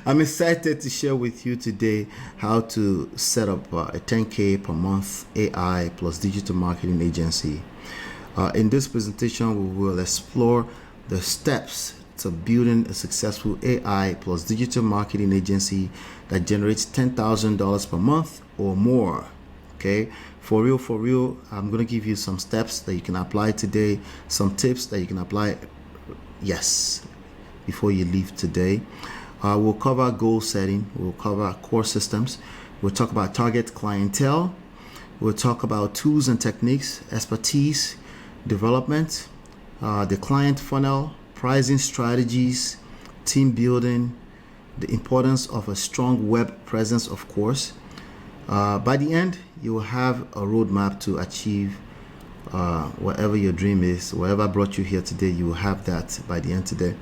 I'm excited to share with you today how to set up a 10K per month AI plus digital marketing agency. In this presentation, we will explore the steps to building a successful AI plus digital marketing agency that generates $10,000 per month or more. Okay, for real, I'm going to give you some steps that you can apply today, some tips that you can apply, yes, before you leave today. We'll cover goal setting, we'll cover core systems, we'll talk about target clientele, we'll talk about tools and techniques, expertise, development, the client funnel, pricing strategies, team building, the importance of a strong web presence, of course. By the end, you will have a roadmap to achieve whatever your dream is, whatever brought you here today. You will have that by the end today.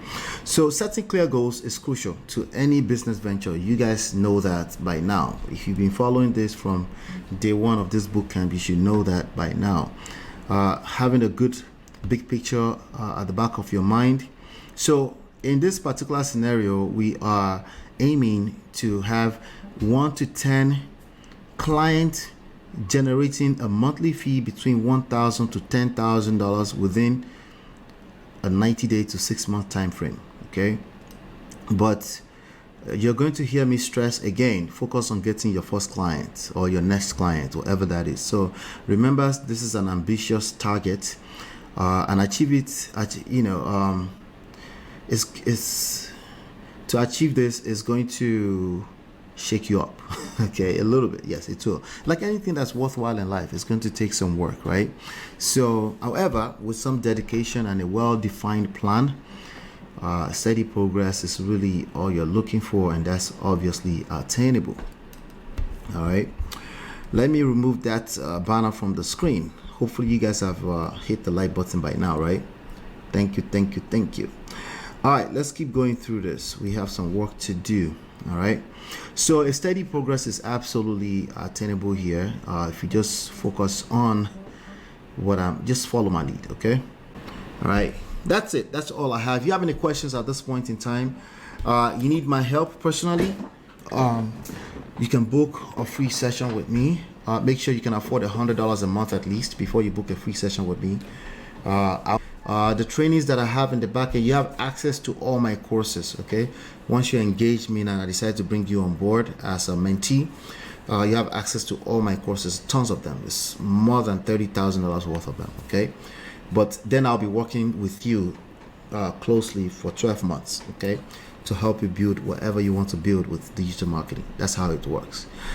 So setting clear goals is crucial to any business venture. You guys know that by now. If you've been following this from day one of this bootcamp, you should know that by now. Having a good big picture at the back of your mind. So in this particular scenario, we are aiming to have 1 to 10 client generating a monthly fee between $1,000 to $10,000 within a 90-day to 6-month time frame. Okay, but you're going to hear me stress again, focus on getting your first client or your next client, whatever that is. So remember, this is an ambitious target, and achieve it is to achieve this is going to shake you up. Okay, a little bit, yes, it will. Like anything that's worthwhile in life, it's going to take some work, right? So however, with some dedication and a well-defined plan, steady progress is really all you're looking for, and that's obviously attainable. All right, let me remove that banner from the screen. Hopefully you guys have hit the like button by now, right? Thank you. All right, let's keep going through this. We have some work to do. All right, so a steady progress is absolutely attainable here if you just focus on what I'm just follow my lead. Okay, all right, that's it. That's all I have. If you have any questions at this point in time, you need my help personally, you can book a free session with me. Make sure you can afford $100 a month at least before you book a free session with me. The trainings that I have in the back end, you have access to all my courses. Okay, once you engage me and I decide to bring you on board as a mentee, you have access to all my courses, tons of them. It's more than $30,000 worth of them. Okay, but then I'll be working with you closely for 12 months, okay, to help you build whatever you want to build with digital marketing. That's how it works.